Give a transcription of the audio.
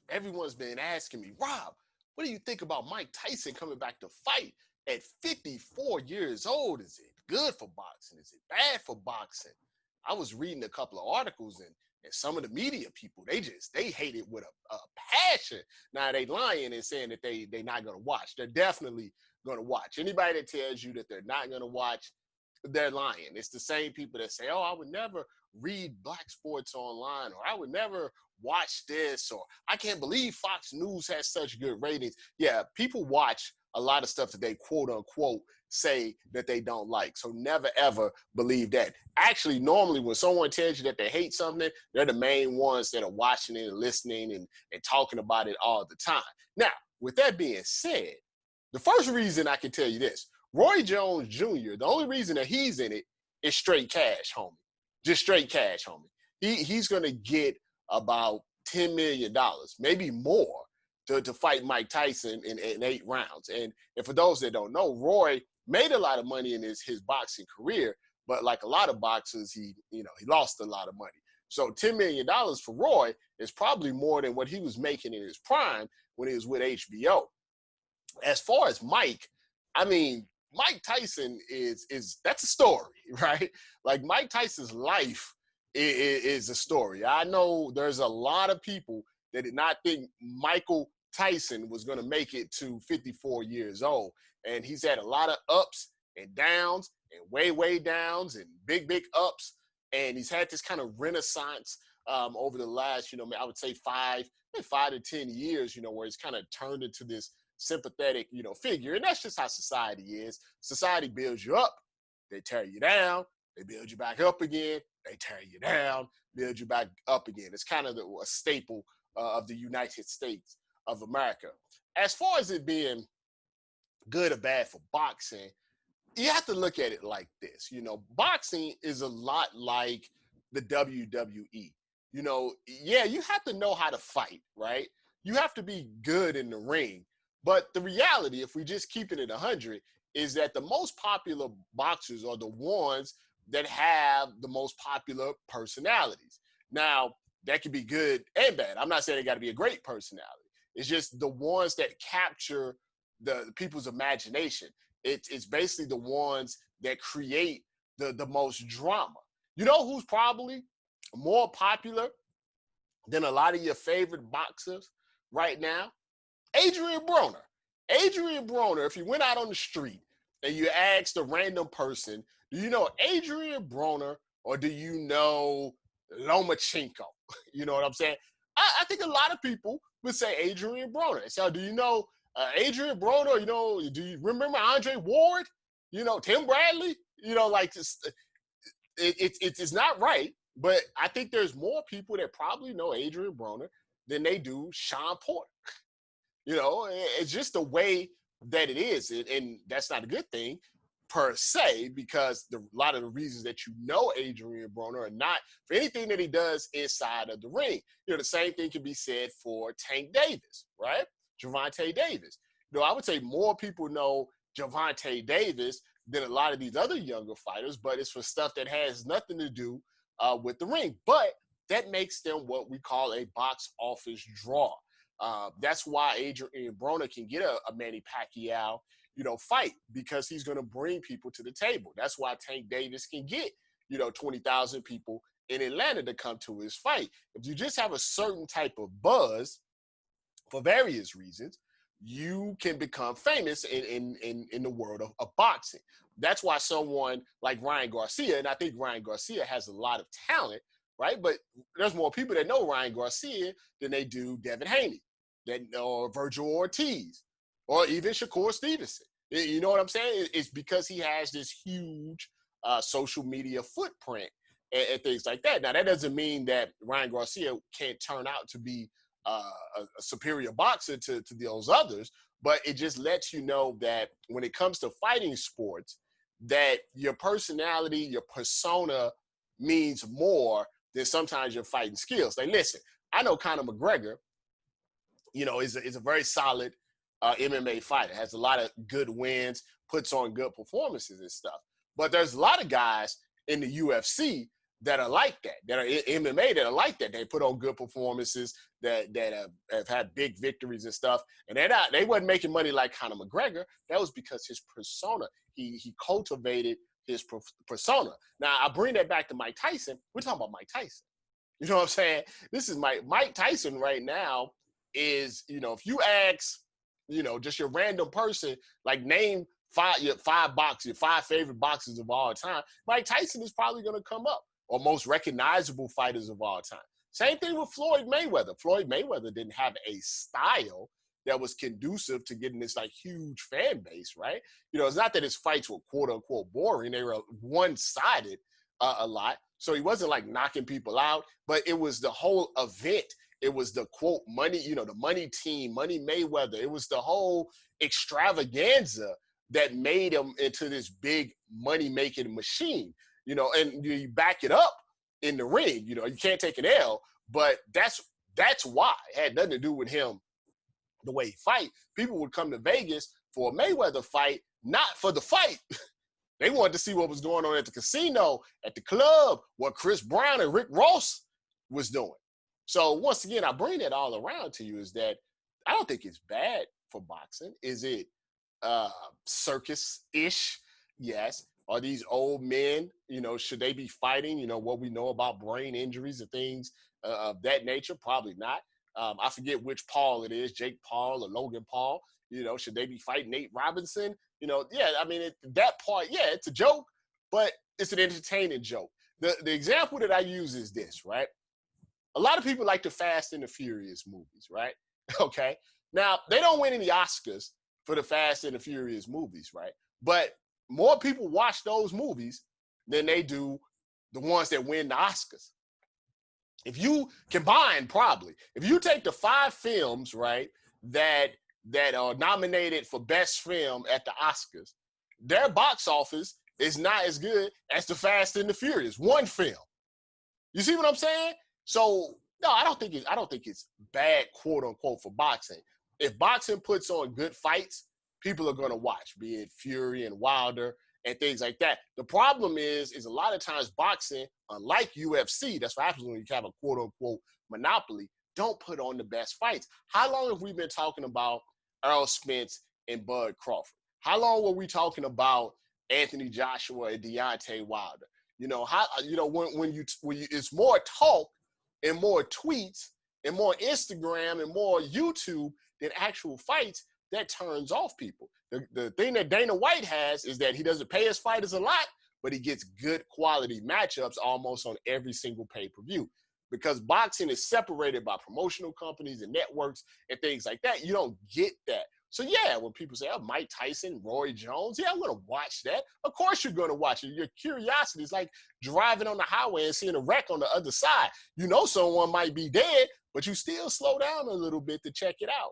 everyone's been asking me, Rob, what do you think about Mike Tyson coming back to fight at 54 years old? Is it good for boxing? Is it bad for boxing? I was reading a couple of articles, and some of the media people, they hate it with a passion. Now they lying and saying that they're not gonna watch. They're definitely gonna watch. Anybody that tells you that they're not gonna watch, they're lying. It's the same people that say, oh, I would never read black sports online, or I would never watch this, or I can't believe Fox News has such good ratings. Yeah, people watch a lot of stuff that they quote unquote say that they don't like. So never ever believe that. Actually, normally when someone tells you that they hate something, they're the main ones that are watching it and listening and talking about it all the time. Now, with that being said, the first reason I can tell you this, Roy Jones Jr., the only reason that he's in it is straight cash, homie. Just straight cash, homie. He's going to get about $10 million, maybe more, to fight Mike Tyson in 8 rounds. And for those that don't know, Roy made a lot of money in his boxing career, but like a lot of boxers, he lost a lot of money. So $10 million for Roy is probably more than what he was making in his prime when he was with HBO. As far as Mike, I mean, Mike Tyson is that's a story, right? Like Mike Tyson's life is a story. I know there's a lot of people that did not think Michael Tyson was going to make it to 54 years old, and he's had a lot of ups and downs, and way downs, and big ups, and he's had this kind of renaissance over the last, I would say 5 to 10 years, where he's kind of turned into this sympathetic, figure. And that's just how society is. Society builds you up, they tear you down, they build you back up again, they tear you down, build you back up again. It's kind of a staple of the United States of America. As far as it being good or bad for boxing, you have to look at it like this. Boxing is a lot like the WWE. Yeah, you have to know how to fight, right? You have to be good in the ring. But the reality, if we just keep it at 100, is that the most popular boxers are the ones that have the most popular personalities. Now, that could be good and bad. I'm not saying they got to be a great personality. It's just the ones that capture the people's imagination. It's basically the ones that create the most drama. You know who's probably more popular than a lot of your favorite boxers right now? Adrian Broner. Adrian Broner, if you went out on the street and you asked a random person, do you know Adrian Broner or do you know Lomachenko? You know what I'm saying? I think a lot of people would say Adrian Broner. So do you know Adrian Broner? Do you remember Andre Ward? Tim Bradley? Like this, it's not right, but I think there's more people that probably know Adrian Broner than they do Sean Porter. It's just the way that it is. And that's not a good thing per se, because a lot of the reasons that Adrian Broner are not for anything that he does inside of the ring. The same thing can be said for Tank Davis, right? Gervonta Davis. I would say more people know Gervonta Davis than a lot of these other younger fighters, but it's for stuff that has nothing to do with the ring. But that makes them what we call a box office draw. That's why Adrian Broner can get a Manny Pacquiao, fight, because he's going to bring people to the table. That's why Tank Davis can get, 20,000 people in Atlanta to come to his fight. If you just have a certain type of buzz for various reasons, you can become famous in the world of boxing. That's why someone like Ryan Garcia, and I think Ryan Garcia has a lot of talent, right? But there's more people that know Ryan Garcia than they do Devin Haney, or Virgil Ortiz, or even Shakur Stevenson. You know what I'm saying? It's because he has this huge social media footprint and things like that. Now, that doesn't mean that Ryan Garcia can't turn out to be a superior boxer to those others, but it just lets you know that when it comes to fighting sports, that your personality, your persona means more than sometimes your fighting skills. Like, listen, I know Conor McGregor, is a very solid MMA fighter, has a lot of good wins, puts on good performances and stuff. But there's a lot of guys in the UFC that are like that are in MMA that are like that. They put on good performances that have had big victories and stuff. And they wasn't making money like Conor McGregor. That was because his persona, he cultivated his persona. Now, I bring that back to Mike Tyson. We're talking about Mike Tyson. You know what I'm saying? This is Mike Tyson right now is, if you ask, just your random person, like name your five favorite boxers of all time, Mike Tyson is probably going to come up, or most recognizable fighters of all time. Same thing with Floyd Mayweather. Floyd Mayweather didn't have a style that was conducive to getting this like huge fan base, right? It's not that his fights were quote unquote boring. They were one-sided a lot. So he wasn't like knocking people out, but it was the whole event. It was the quote money, the money team, Money Mayweather. It was the whole extravaganza that made him into this big money-making machine, and you back it up in the ring. You can't take an L, but that's why. It had nothing to do with him, the way he fight. People would come to Vegas for a Mayweather fight, not for the fight. They wanted to see what was going on at the casino, at the club, what Chris Brown and Rick Ross was doing. So once again, I bring that all around to you is that I don't think it's bad for boxing. Is it circus-ish? Yes. Are these old men, should they be fighting, what we know about brain injuries and things of that nature? Probably not. I forget which Paul it is, Jake Paul or Logan Paul. Should they be fighting Nate Robinson? Yeah, I mean, that part, yeah, it's a joke, but it's an entertaining joke. The example that I use is this, right? A lot of people like the Fast and the Furious movies, right? Okay. Now, they don't win any Oscars for the Fast and the Furious movies, right? But more people watch those movies than they do the ones that win the Oscars. If you combine, if you take the 5 films, right, that are nominated for best film at the Oscars, their box office is not as good as the Fast and the Furious, one film. You see what I'm saying? So no, I don't think it's bad, quote unquote, for boxing. If boxing puts on good fights, people are going to watch, be it Fury and Wilder and things like that. The problem is a lot of times boxing, unlike UFC, that's what happens when you have a quote unquote monopoly, don't put on the best fights. How long have we been talking about Errol Spence and Bud Crawford? How long were we talking about Anthony Joshua and Deontay Wilder? When it's more talk and more tweets and more Instagram and more YouTube than actual fights, that turns off people. The thing that Dana White has is that he doesn't pay his fighters a lot, but he gets good quality matchups almost on every single pay-per-view. Because boxing is separated by promotional companies and networks and things like that. You don't get that. So yeah, when people say, oh, Mike Tyson, Roy Jones, yeah, I'm going to watch that. Of course you're going to watch it. Your curiosity is like driving on the highway and seeing a wreck on the other side. Someone might be dead, but you still slow down a little bit to check it out.